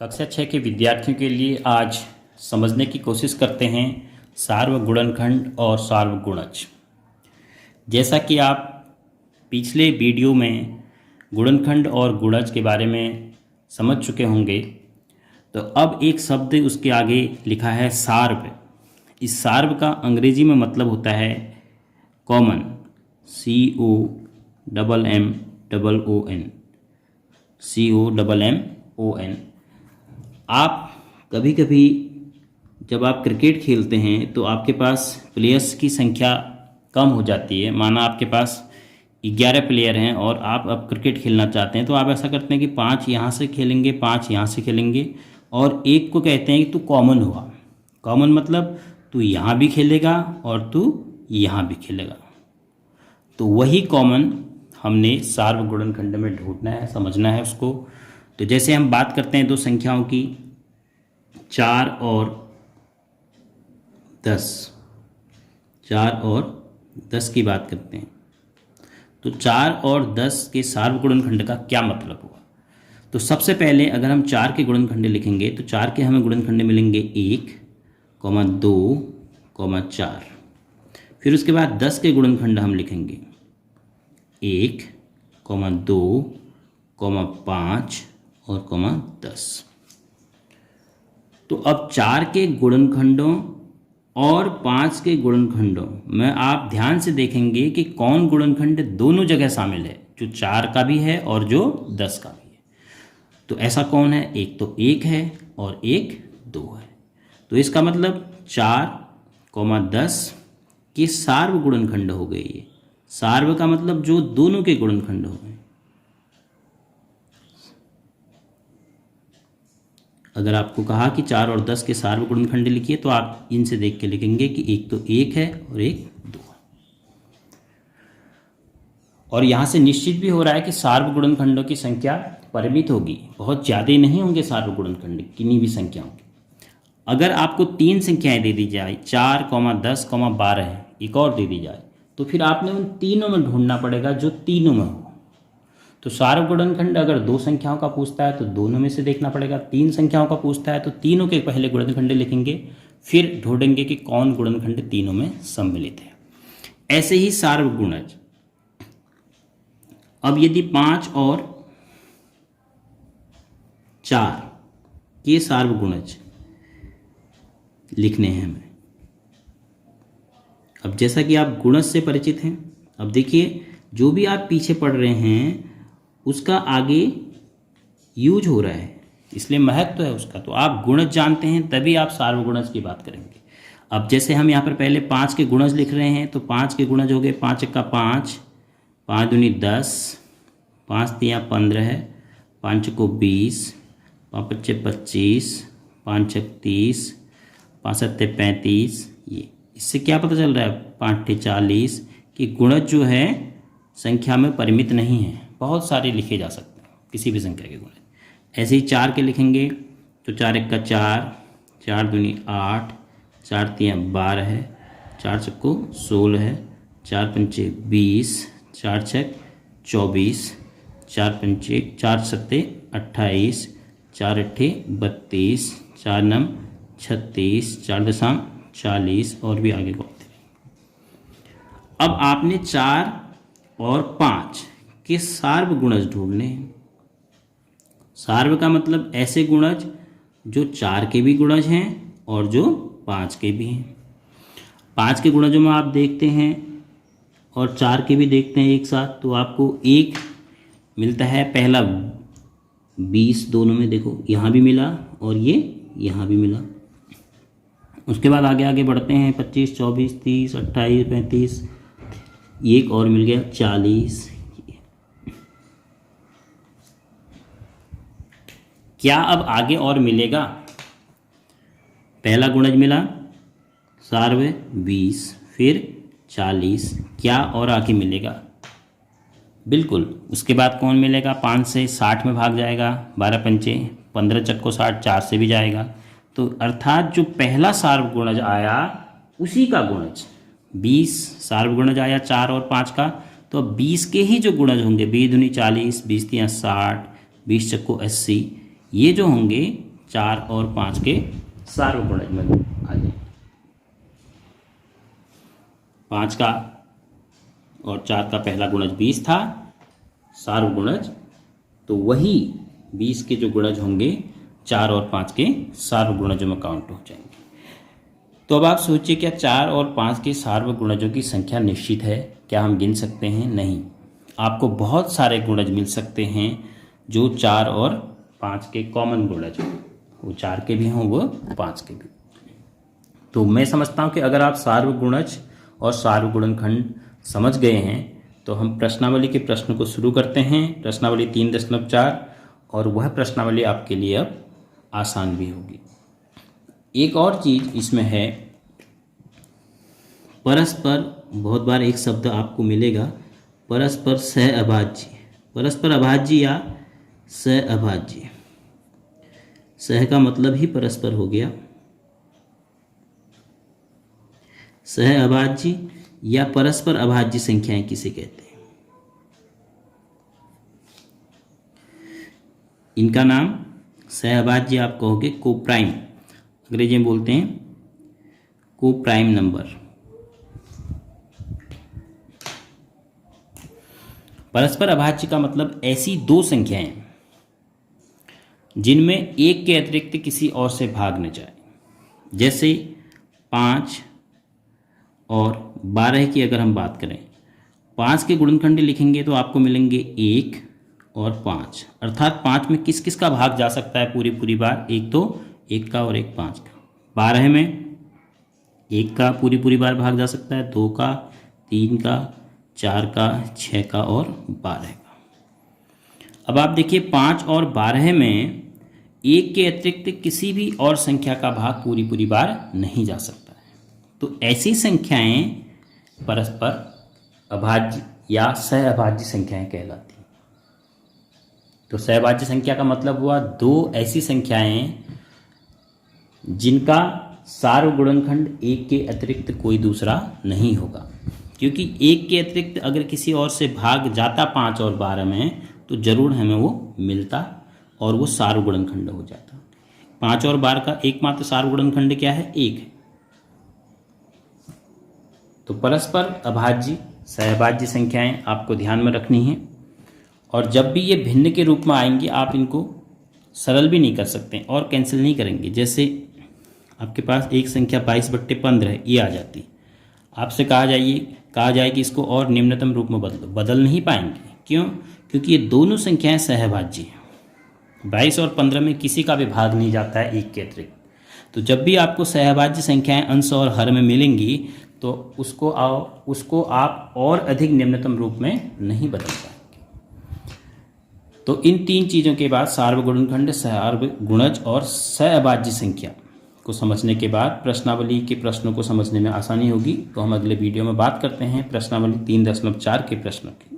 कक्षा 6 के विद्यार्थियों के लिए आज समझने की कोशिश करते हैं सार्वगुणनखंड और सार्वगुणज। जैसा कि आप पिछले वीडियो में गुणनखंड और गुणज के बारे में समझ चुके होंगे, तो अब एक शब्द उसके आगे लिखा है सार्व। इस सार्व का अंग्रेजी में मतलब होता है कॉमन, COMMON। आप कभी कभी जब आप क्रिकेट खेलते हैं तो आपके पास प्लेयर्स की संख्या कम हो जाती है। माना आपके पास 11 प्लेयर हैं और आप अब क्रिकेट खेलना चाहते हैं, तो आप ऐसा करते हैं कि 5 यहाँ से खेलेंगे, 5 यहाँ से खेलेंगे, और एक को कहते हैं कि तू कॉमन हुआ। कॉमन मतलब तू यहाँ भी खेलेगा और तू यहाँ भी खेलेगा। तो वही कॉमन हमने सार्वगुणनखंड में ढूंढना है, समझना है उसको। तो जैसे हम बात करते हैं दो संख्याओं की, 4 और 10, 4 और 10 की बात करते हैं, तो 4 और 10 के सार्वगुणनखंड का क्या मतलब हुआ। तो सबसे पहले अगर हम 4 के गुणनखंड लिखेंगे तो 4 के हमें गुणनखंड मिलेंगे 1, 2, 4। फिर उसके बाद 10 के गुणनखंड हम लिखेंगे 1, 2, 5 और 10। तो अब 4 के गुणनखंडों और 5 के गुणनखंडों में आप ध्यान से देखेंगे कि कौन गुणनखंड दोनों जगह शामिल है, जो 4 का भी है और जो 10 का भी है। तो ऐसा कौन है, एक तो 1 है और एक 2 है। तो इसका मतलब 4, 10 के सार्वगुणनखंड हो गए ये। सार्व का मतलब जो दोनों के गुणनखंड हो गए। अगर आपको कहा कि 4 और 10 के सार्वगुणनखंड लिखिए, तो आप इनसे देख के लिखेंगे कि एक तो 1 है और एक 2 है। और यहाँ से निश्चित भी हो रहा है कि सार्वगुणनखंडों की संख्या परिमित होगी, बहुत ज़्यादा नहीं होंगे सार्वगुणनखंड किन्हीं भी संख्याओं के। अगर आपको 3 संख्याएं दे दी जाए, 4, 10, 12 एक और दे दी जाए, तो फिर आपने उन तीनों में ढूंढना पड़ेगा जो तीनों में हो। तो सार्वगुणनखंड अगर 2 संख्याओं का पूछता है तो दोनों में से देखना पड़ेगा, 3 संख्याओं का पूछता है तो तीनों के पहले गुणनखंड लिखेंगे, फिर ढूंढेंगे कि कौन गुणनखंड तीनों में सम्मिलित है। ऐसे ही सार्वगुणज। अब यदि 5 और 4 के सार्वगुणज लिखने हैं हमें, अब जैसा कि आप गुणज से परिचित हैं, अब देखिए जो भी आप पीछे पढ़ रहे हैं उसका आगे यूज हो रहा है, इसलिए महत्व है उसका। तो आप गुणज जानते हैं तभी आप सार्वगुणज की बात करेंगे। अब जैसे हम यहाँ पर पहले 5 के गुणज लिख रहे हैं, तो 5 के गुणज हो गए 5 का 5, 5 दूनी 10, 5 तिया 15 है, 5 को 20, 5 पच्चे 25, 5 छक 30, 5 सत्ते 35। ये इससे क्या पता चल रहा है, 5 ठे 40 कि गुणज जो है संख्या में परिमित नहीं है, बहुत सारे लिखे जा सकते हैं किसी भी संख्या के गुणज। ऐसे ही 4 के लिखेंगे तो 4 1 का 4, 4 दूनी 8, 4 तिया 12 है, 4 चक्को 16 है, 4 पंचे 20, 4 छक 24, 4 पंचे 4 सत्ते 28, 4 अट्ठे 32, 4 नम 36, 4 दशम 40 और भी आगे बढ़ते हैं। अब आपने 4 और 5 के सार्वगुणज ढूंढने हैं। सार्व का मतलब ऐसे गुणज जो 4 के भी गुणज हैं और जो 5 के भी हैं। 5 के गुणजों में आप देखते हैं और 4 के भी देखते हैं एक साथ, तो आपको 1 मिलता है, पहला 20 दोनों में देखो, यहाँ भी मिला और ये यहाँ भी मिला। उसके बाद आगे आगे बढ़ते हैं, 25, 24, 30, 28, 35, एक और मिल गया 40। क्या अब आगे और मिलेगा? पहला गुणज मिला सार्व 20, फिर 40, क्या और आगे मिलेगा? बिल्कुल। उसके बाद कौन मिलेगा? 5 से 60 में भाग जाएगा, 12 पंचे 15 चक्को 60, 4 से भी जाएगा। तो अर्थात जो पहला सार्वगुणज आया उसी का गुणज 20 सार्वगुणज आया 4 और 5 का, तो 20 के ही जो गुणज होंगे, 20 दूनी 40, 20 तिया 60, 20 चक्को 80, ये जो होंगे 4 और 5 के सार्वगुणज में आ जाए। 5 का और 4 का पहला गुणज 20 था सार्वगुणज, तो वही 20 के जो गुणज होंगे 4 और 5 के सार्वगुणजों में काउंट हो जाएंगे। तो अब आप सोचिए, क्या 4 और 5 के सार्वगुणजों की संख्या निश्चित है? क्या हम गिन सकते हैं? नहीं। आपको बहुत सारे गुणज मिल सकते हैं जो 4 और 5 के कॉमन गुणज हो, वो 4 के भी हों वो 5 के भी। तो मैं समझता हूँ कि अगर आप सार्वगुणज और सार्वगुणनखंड समझ गए हैं तो हम प्रश्नावली के प्रश्न को शुरू करते हैं। प्रश्नावली 3.4, और वह प्रश्नावली आपके लिए अब आसान भी होगी। एक और चीज़ इसमें है, परस्पर, बहुत बार एक शब्द आपको मिलेगा परस्पर सहअभाज्य, परस्पर अभाज्य या सहअभाज्य। सह का मतलब ही परस्पर हो गया, सहअभाज्य या परस्पर अभाज्य संख्याएं किसे कहते हैं? इनका नाम सहअभाज्य आप कहोगे कोप्राइम, अंग्रेजी में बोलते हैं कोप्राइम नंबर। परस्पर अभाज्य का मतलब ऐसी दो संख्याएं जिनमें एक के अतिरिक्त किसी और से भाग न जाए। जैसे 5 और 12 की अगर हम बात करें, 5 के गुणनखंड लिखेंगे तो आपको मिलेंगे 1 और 5, अर्थात 5 में किस किस का भाग जा सकता है पूरी बार? एक तो 1 का और एक 5 का। 12 में 1 का पूरी बार भाग जा सकता है, 2 का, 3 का, 4 का, 6 का और 12 का। अब आप देखिए 5 और 12 में 1 के अतिरिक्त किसी भी और संख्या का भाग पूरी बार नहीं जा सकता है। तो ऐसी संख्याएं परस्पर अभाज्य या सहअभाज्य संख्याएं कहलाती हैं। तो सहअभाज्य संख्या का मतलब हुआ दो ऐसी संख्याएं जिनका सार्वगुणनखंड 1 के अतिरिक्त कोई दूसरा नहीं होगा, क्योंकि 1 के अतिरिक्त अगर किसी और से भाग जाता 5 और 12 में तो जरूर हमें वो मिलता और वो सार्वगुणनखंड हो जाता। 5 और 12 का एकमात्र सार्वगुणनखंड क्या है? 1 है। तो परस्पर अभाज्य सहअभाज्य संख्याएं आपको ध्यान में रखनी है, और जब भी ये भिन्न के रूप में आएंगी आप इनको सरल भी नहीं कर सकते और कैंसिल नहीं करेंगे। जैसे आपके पास एक संख्या 22/15 है, ये आ जाती, आपसे कहा जाए कि इसको और निम्नतम रूप में बदल नहीं पाएंगे। क्यों? क्योंकि ये दोनों संख्याएं सहअभाज्य हैं। 22 और 15 में किसी का भी भाग नहीं जाता है 1 के अतिरिक्त। तो जब भी आपको सहअभाज्य संख्याएं अंश और हर में मिलेंगी तो उसको आप और अधिक निम्नतम रूप में नहीं बदल पाएंगे। तो इन 3 चीज़ों के बाद सार्वगुणनखंड, सार्वगुणज और सहअभाज्य संख्या को समझने के बाद प्रश्नावली के प्रश्नों को समझने में आसानी होगी। तो हम अगले वीडियो में बात करते हैं प्रश्नावली 3.4 के प्रश्नों की।